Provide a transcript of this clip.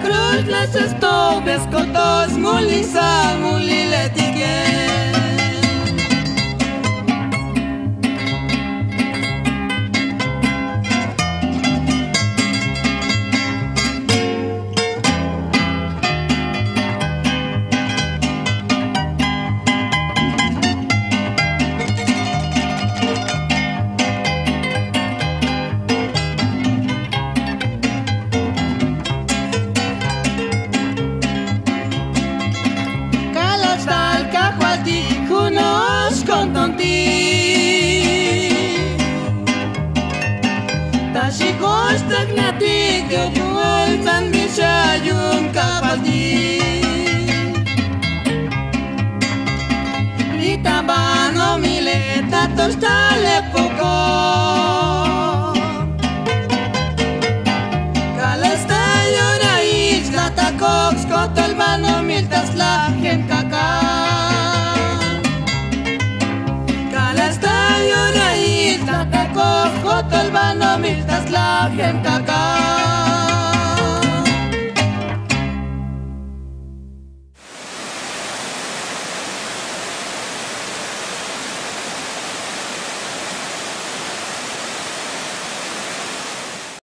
Cruz las estobes cotos mulisa mulile tige. Tashi kostak natik yual tan bisa yung kapaldi. Rita bano mileta tostale poco. Kalasta yona isla tacox kotol bano miltas la gen kaka. Kalasta yona isla tacox kotol bano miltas la gen kaka.